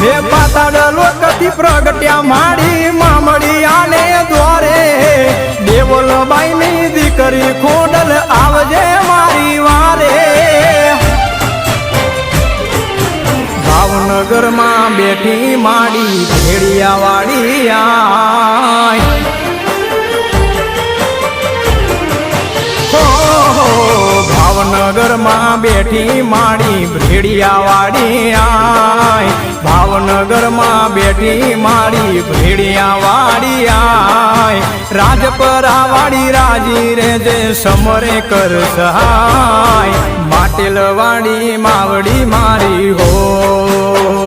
હે પાતાળ લોકથી પ્રગટ્યા માડી મામડી આને દ્વારે દેવલબાઈ ની દીકરી ખોડલ આવજે મારી વારે ભાવનગર માં બેઠી માડી ભેડિયા વાળી આય ભાવનગર માં બેઠી માડી ભેડિયા વાળી આય ભાવનગર માં બેઠી માડી ભેડિયા વાળી આય રાજપરા વાળી રાજી રે જે સમરે કર સહાય માટેલ વાળી માવડી મારી હો।